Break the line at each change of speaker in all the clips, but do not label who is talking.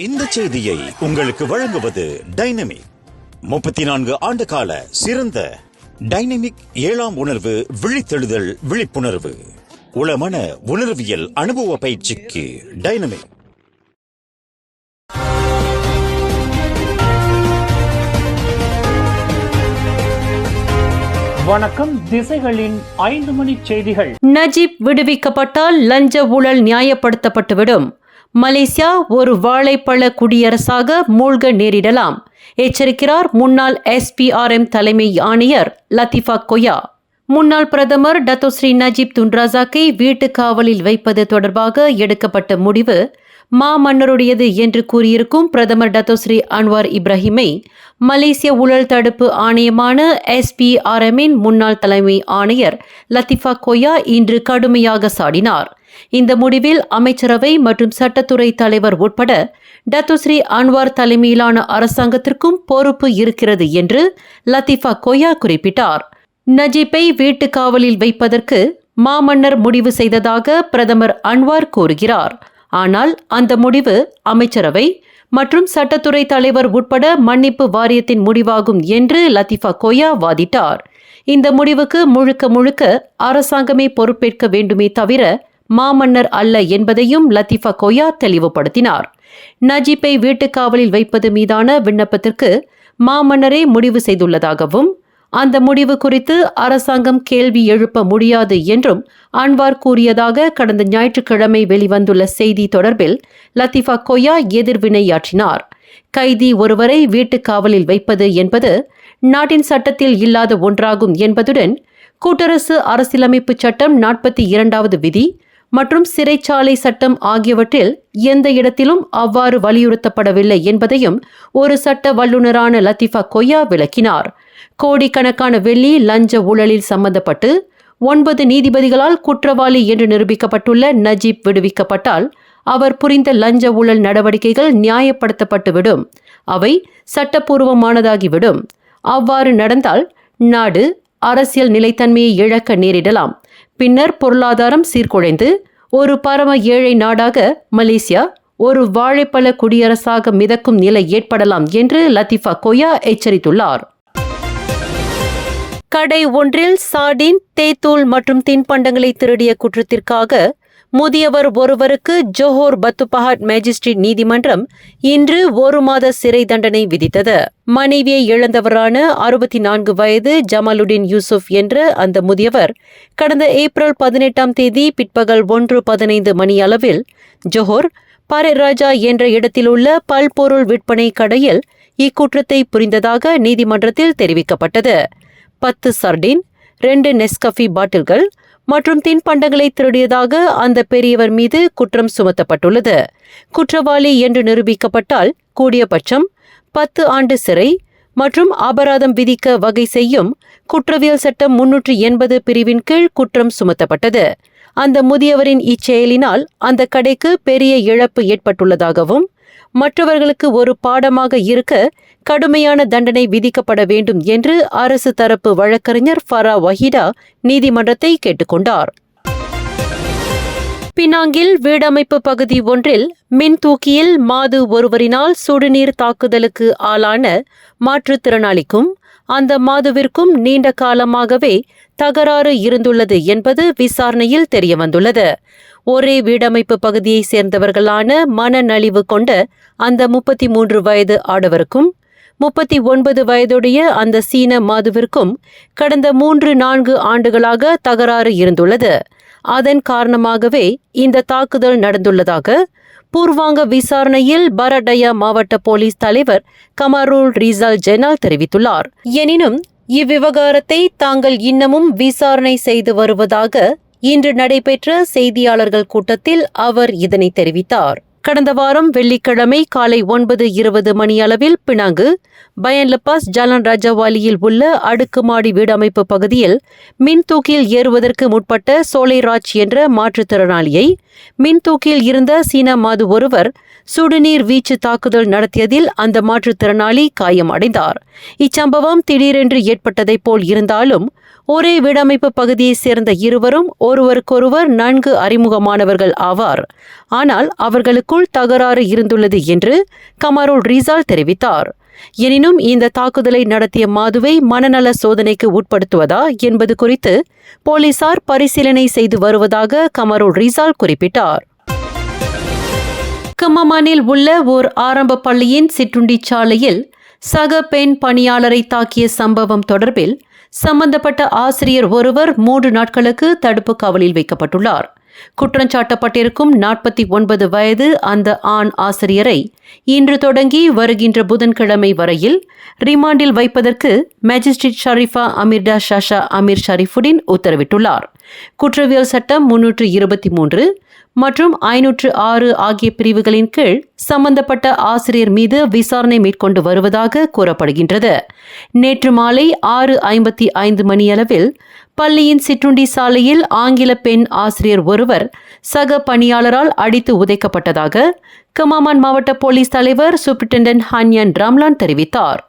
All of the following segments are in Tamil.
இந்த செய்தியை உங்களுக்கு வழங்குவது டைனமிக். 34 ஆண்டு கால சிறந்த டைனமிக் 7ஆம் உணர்வு விழித்தெழுதல் விழிப்புணர்வு உளமன உணர்வியல் அனுபவ பயிற்சிக்கு டைனமிக்.
வணக்கம். திசைகளின் 5 மணி செய்திகள்.
நஜீப் விடுவிக்கப்பட்டால் லஞ்ச ஊழல் நியாயப்படுத்தப்பட்டுவிடும். மலேசியா ஒரு வாழைப்பழ குடியரசாக மூழ்க நேரிடலாம், எச்சரிக்கிறார் முன்னாள் SPRM தலைமை ஆணையர் லத்திஃபா கொய்யா. முன்னாள் பிரதமர் டத்தோஸ்ரீ நஜீப் துன் ரசாக்கை வீட்டு காவலில் வைப்பது தொடர்பாக எடுக்கப்பட்ட முடிவு மாமன்னருடையது என்று கூறியிருக்கும் பிரதமர் டத்தோஸ்ரீ அன்வார் இப்ராஹிமை மலேசிய ஊழல் தடுப்பு ஆணையமான SPRMின் முன்னாள் தலைமை ஆணையர் லத்திஃபா கொய்யா இன்று கடுமையாக சாடினார். இந்த முடிவில் அமைச்சரவை மற்றும் சட்டத்துறை தலைவர் உட்பட டத்தோஸ்ரீ அன்வார் தலைமையிலான அரசாங்கத்திற்கும் பொறுப்பு இருக்கிறது என்று லத்திஃபா கொய்யா குறிப்பிட்டார். நஜீப்பை வீட்டு காவலில் வைப்பதற்கு மாமன்னர் முடிவு செய்ததாக பிரதமர் அன்வார் கூறுகிறார். ஆனால் அந்த முடிவு அமைச்சரவை மற்றும் சட்டத்துறை தலைவர் உட்பட மன்னிப்பு வாரியத்தின் முடிவாகும் என்று லத்திஃபா கொய்யா வாதிட்டார். இந்த முடிவுக்கு முழுக்க முழுக்க அரசாங்கமே பொறுப்பேற்க வேண்டுமே தவிர மாமன்னர் அல்ல என்பதையும் லத்திஃபா கொய்யா தெளிவுபடுத்தினார். நஜீப்பை வீட்டு காவலில் வைப்பது மீதான விண்ணப்பத்திற்கு மாமன்னரே முடிவு செய்துள்ளதாகவும் அந்த முடிவு குறித்து அரசாங்கம் கேள்வி எழுப்ப முடியாது என்றும் அன்வார் கூறியதாக கடந்த ஞாயிற்றுக்கிழமை வெளிவந்துள்ள செய்தி தொடர்பில் லத்திஃபா கொய்யா எதிர்வினையாற்றினார். கைதி ஒருவரை வீட்டு காவலில் வைப்பது என்பது நாட்டின் சட்டத்தில் இல்லாத ஒன்றாகும் என்பதுடன் கூட்டரசு அரசியலமைப்பு சட்டம் 42வது விதி மற்றும் சிறைச்சாலை சட்டம் ஆகியவற்றில் எந்த இடத்திலும் அவ்வாறு வலியுறுத்தப்படவில்லை என்பதையும் ஒரு சட்ட வல்லுநரான லத்திஃபா கொய்யா விளக்கினார். கோடிக்கணக்கான வெள்ளி லஞ்ச ஊழலில் சம்பந்தப்பட்டு 9 நீதிபதிகளால் குற்றவாளி என்று நிரூபிக்கப்பட்டுள்ள நஜீப் விடுவிக்கப்பட்டால் அவர் புரிந்த லஞ்ச ஊழல் நடவடிக்கைகள் நியாயப்படுத்தப்பட்டுவிடும், அவை சட்டப்பூர்வமானதாகிவிடும். அவ்வாறு நடந்தால் நாடு அரசியல் நிலைத்தன்மையை இழக்க நேரிடலாம். பின்னர் பொருளாதாரம் சீர்குலைந்து ஒரு பரம ஏழை நாடாக மலேசியா ஒரு வாழைப்பழ குடியரசாக மிதக்கும் நிலை ஏற்படலாம் என்று லத்திஃபா கொய்யா எச்சரித்துள்ளார். கடை ஒன்றில் சார்டின், தேத்தூள் மற்றும் தின்பண்டங்களை திருடிய குற்றத்திற்காக முதியவர் ஒருவருக்கு ஜோஹோர் பத்துபஹாட் மேஜிஸ்ட்ரேட் நீதிமன்றம் இன்று 1 மாத சிறை தண்டனை விதித்தது. மனைவியை இழந்தவரான 64 வயது ஜமாலுடின் யூசுப் என்ற அந்த முதியவர் கடந்த ஏப்ரல் 18ஆம் தேதி பிற்பகல் 1:15 மணியளவில் ஜோஹோர் பரேராஜா என்ற இடத்திலுள்ள பல்பொருள் விற்பனை கடையில் இக்குற்றத்தை புரிந்ததாக நீதிமன்றத்தில் தெரிவிக்கப்பட்டது. 10 சர்டின், 2 நெஸ்கஃபி பாட்டில்கள் மற்றும் தின்பண்டங்களை திருடியதாக அந்த பெரியவர் மீது குற்றம் சுமத்தப்பட்டுள்ளது. குற்றவாளி என்று நிரூபிக்கப்பட்டால் கூடியபட்சம் 10 ஆண்டு சிறை மற்றும் அபராதம் விதிக்க வகை செய்யும் குற்றவியல் சட்டம் 380 பிரிவின் கீழ் குற்றம் சுமத்தப்பட்டது. அந்த முதியவரின் இச்செயலினால் அந்த கடைக்கு பெரிய இழப்பு ஏற்பட்டுள்ளதாகவும் மற்றவர்களுக்கு ஒரு பாடமாக இருக்க கடுமையான தண்டனை விதிக்கப்பட வேண்டும் என்று அரசு தரப்பு வழக்கறிஞர் ஃபரா வஹீடா நீதிமன்றத்தை கேட்டுக்கொண்டார். பினாங்கில் வீடமைப்பு பகுதி ஒன்றில் மின் தூக்கியில் மாது ஒருவரினால் சுடுநீர் தாக்குதலுக்கு ஆளான மாற்றுத்திறனாளிக்கும் அந்த மாதுவிற்கும் நீண்ட காலமாகவே தகராறு இருந்துள்ளது என்பது விசாரணையில் தெரியவந்துள்ளது. ஒரே வீடமைப்பு பகுதியை சேர்ந்தவர்களான மனநலிவு கொண்ட அந்த 33 வயது ஆடவருக்கும் 39 வயதுடைய அந்த சீன மாதுவிற்கும் கடந்த 3-4 ஆண்டுகளாக தகராறு இருந்துள்ளது. அதன் காரணமாகவே இந்த தாக்குதல் நடந்துள்ளதாக பூர்வாங்க விசாரணையில் பரடயா மாவட்ட போலீஸ் தலைவர் கமருல் ரிசால் ஜெனால் தெரிவித்துள்ளார். எனினும் இவ்விவகாரத்தை தாங்கள் இன்னமும் விசாரணை செய்து வருவதாக இன்று நடைபெற்ற செய்தியாளர்கள் கூட்டத்தில் அவர் இதனை தெரிவித்தார். கடந்த வாரம் வெள்ளிக்கிழமை காலை 9:20 மணியளவில் பினாங்கு பயன் லப்பாஸ் ஜாலன் ராஜாவாலியில் உள்ள அடுக்குமாடி வீடமைப்பு பகுதியில் மின் தூக்கில் ஏறுவதற்கு முற்பட்ட சோலைராஜ் என்ற மாற்றுத்திறனாளியை மின் தூக்கில் இருந்த சீன மாது ஒருவர் சுடுநீர் வீச்சு தாக்குதல் நடத்தியதில் அந்த மாற்றுத்திறனாளி காயமடைந்தார். இச்சம்பவம் திடீரென்று ஏற்பட்டதைப் போல் இருந்தாலும் ஒரே வீடமைப்பு பகுதியைச் சேர்ந்த இருவரும் ஒருவருக்கொருவர் நன்கு அறிமுகமானவர்கள் ஆவார். ஆனால் அவர்களுக்குள் தகராறு இருந்துள்ளது என்று கமருல் ரிசால் தெரிவித்தார். எனினும் இந்த தாக்குதலை நடத்திய மாதுவை மனநல சோதனைக்கு உட்படுத்துவதா என்பது குறித்து போலீசார் பரிசீலனை செய்து வருவதாக கமருல் ரிசால் குறிப்பிட்டார். கம்மமானில் உள்ள ஓர் ஆரம்ப பள்ளியின் சிற்றுண்டி சாலையில் சக பெண் பணியாளரை தாக்கிய சம்பவம் தொடர்பில் சம்பந்தப்பட்ட ஆசிரியர் ஒருவர் 3 நாட்களுக்கு தடுப்பு காவலில் வைக்கப்பட்டுள்ளார். குற்றஞ்சாட்டப்பட்டிருக்கும் 49 வயது அந்த ஆண் ஆசிரியரை இன்று தொடங்கி வருகின்ற புதன்கிழமை வரையில் ரிமாண்டில் வைப்பதற்கு மேஜிஸ்ட்ரேட் ஷரீஃபா அமீர்டா ஷாஷா அமீர் ஷரீஃபுடின் உத்தரவிட்டுள்ளார். குற்றவியல் சட்டம் 323 மற்றும் 506 ஆகிய பிரிவுகளின் கீழ் சம்பந்தப்பட்ட ஆசிரியர் மீது விசாரணை மேற்கொண்டு வருவதாக கூறப்படுகின்றது. நேற்று மாலை 6:55 மணியளவில் பள்ளியின் சிற்றுண்டி சாலையில் ஆங்கில பெண் ஆசிரியர் ஒருவர் சக பணியாளரால் அடித்து உதைக்கப்பட்டதாக கமாமான் மாவட்ட போலீஸ் தலைவர் சூப்பரிண்டென்டென்ட் ஹான்யான் ராம்லான் தெரிவித்தார்.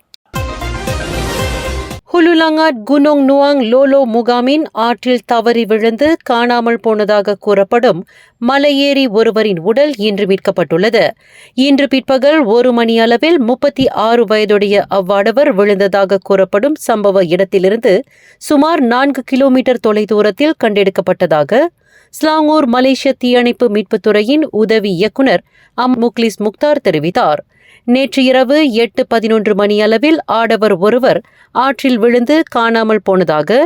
ஹுலுலாங்காட் குனோங் நுவாங் லோலோ முகாமின் ஆற்றில் தவறி விழுந்து காணாமல் போனதாக கூறப்படும் மலையேறி ஒருவரின் உடல் இன்று மீட்கப்பட்டுள்ளது. இன்று பிற்பகல் 1 மணியளவில் 36 வயதுடைய அவ்வாடவர் விழுந்ததாக கூறப்படும் சம்பவ இடத்திலிருந்து சுமார் 4 கிலோமீட்டர் தொலைதூரத்தில் கண்டெடுக்கப்பட்டதாக ஸ்லாங்கூர் மலேசிய தீயணைப்பு மீட்புத்துறையின் உதவி இயக்குநர் முக்லிஸ் முக்தார் தெரிவித்தார். நேற்று இரவு 8:11 மணியளவில் ஆடவர் ஒருவர் ஆற்றில் விழுந்து காணாமல் போனதாக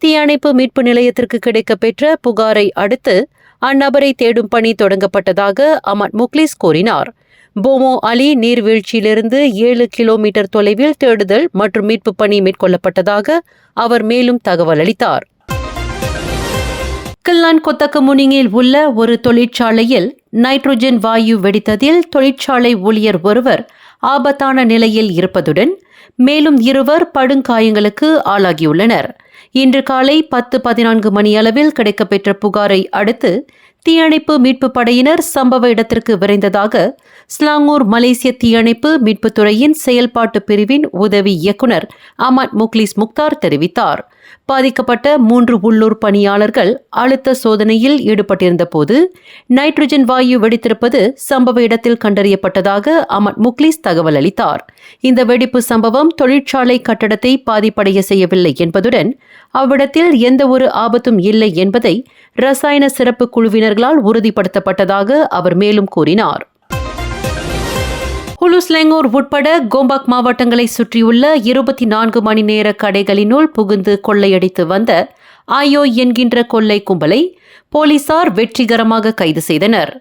தீயணைப்பு மீட்பு நிலையத்திற்கு கிடைக்கப்பெற்ற புகாரை அடுத்து அந்நபரை தேடும் பணி தொடங்கப்பட்டதாக முக்லிஸ் கூறினார். போமோ அலி நீர்வீழ்ச்சியிலிருந்து 7 கிலோமீட்டர் தொலைவில் தேடுதல் மற்றும் மீட்பு பணி மேற்கொள்ளப்பட்டதாக அவர் மேலும் தகவல் அளித்தார். கில்லான் கொத்தக்கமுனிங்கில் உள்ள ஒரு தொழிற்சாலையில் நைட்ரோஜன் வாயு வெடித்ததில் தொழிற்சாலை ஊழியர் ஒருவர் ஆபத்தான நிலையில் இருப்பதுடன் மேலும் 2 படுகாயங்களுக்கு ஆளாகியுள்ளனர். இன்று காலை 10:14 மணியளவில் கிடைக்கப்பெற்ற புகாரை அடுத்து தீயணைப்பு மீட்பு படையினர் சம்பவ இடத்திற்கு விரைந்ததாக ஸ்லாங்கூர் மலேசிய தீயணைப்பு மீட்புத்துறையின் செயல்பாட்டு பிரிவின் உதவி இயக்குநர் முக்லிஸ் முக்தார் தெரிவித்தார். பாதிக்கப்பட்ட 3 உள்ளூர் பணியாளர்கள் அழுத்த சோதனையில் ஈடுபட்டிருந்த போது நைட்ரஜன் வாயு வெடித்திருப்பது சம்பவ இடத்தில் கண்டறியப்பட்டதாக முக்லிஸ் தகவல் அளித்தார். இந்த வெடிப்பு சம்பவம் தொழிற்சாலை கட்டடத்தை பாதிப்படைய செய்யவில்லை என்பதுடன் அவ்விடத்தில் எந்த ஒரு ஆபத்தும் இல்லை என்பதை ரசாயன சிறப்பு குழுவினர்களால் உறுதிப்படுத்தப்பட்டதாக அவர் மேலும் கூறினார். ஹுலுஸ்லேங்கூர் உட்பட கோம்பாக் மாவட்டங்களை சுற்றியுள்ள 24 மணி நேர கடைகளினுள் புகுந்து கொள்ளையடித்து வந்த ஆயோ என்கின்ற கொள்ளை கும்பலை போலீசார் வெற்றிகரமாக கைது செய்தனர்.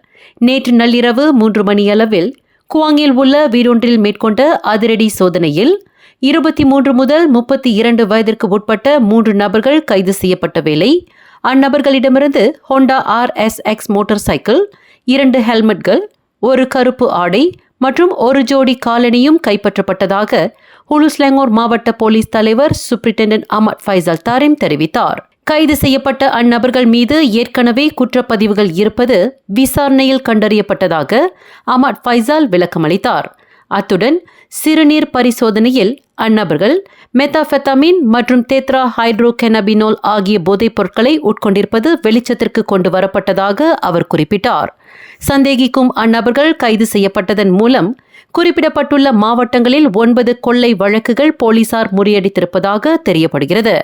நேற்று நள்ளிரவு 3 மணியளவில் குவாங்கில் உள்ள வீடொன்றில் மேற்கொண்ட அதிரடி சோதனையில் 23 முதல் 32 வயதிற்கு உட்பட்ட 3 நபர்கள் கைது செய்யப்பட்ட வேளை அந்நபர்களிடமிருந்து ஹோண்டா RSX மோட்டார் சைக்கிள், 2 ஹெல்மெட்கள், 1 கருப்பு ஆடை மற்றும் 1 ஜோடி காலணியும் கைப்பற்றப்பட்டதாக ஹுலுஸ்லேங்கூர் மாவட்ட போலீஸ் தலைவர் சூப்பரிண்டென்டென்ட் ஃபைசல் தாரிம் தெரிவித்தார். கைது செய்யப்பட்ட அந்நபர்கள் மீது ஏற்கனவே குற்றப்பதிவுகள் இருப்பது விசாரணையில் கண்டறியப்பட்டதாக ஃபைசால் விளக்கமளித்தார். அத்துடன் சிறுநீர் பரிசோதனையில் அந்நபர்கள் மெத்தாஃபெத்தமின் மற்றும் தேத்ரா ஹைட்ரோகெனபினோல் ஆகிய போதைப் பொருட்களை உட்கொண்டிருப்பது வெளிச்சத்திற்கு கொண்டு வரப்பட்டதாக அவர் குறிப்பிட்டார். சந்தேகிக்கும் அந்நபர்கள் கைது செய்யப்பட்டதன் மூலம் குறிப்பிடப்பட்டுள்ள மாவட்டங்களில் 9 கொள்ளை வழக்குகள் போலீசார் முறியடித்திருப்பதாக தெரியப்படுகிறது.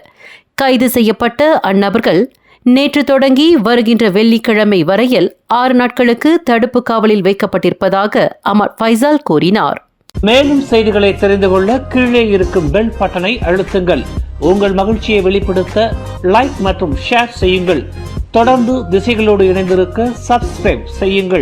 கைது செய்யப்பட்ட அந்நபர்கள் நேற்று தொடங்கி வருகின்ற வெள்ளிக்கிழமை வரையில் 6 நாட்களுக்கு தடுப்பு காவலில் வைக்கப்பட்டிருப்பதாக ஃபைசால் கூறினார்.
மேலும் செய்திகளை தெரிந்து கொள்ள கீழே இருக்கும் பெல் பட்டனை அழுத்துங்கள். உங்கள் மகிழ்ச்சியை வெளிப்படுத்த லைக் மற்றும் ஷேர் செய்யுங்கள். தொடர்ந்து திசைகளோடு இணைந்திருக்க சப்ஸ்கிரைப் செய்யுங்கள்.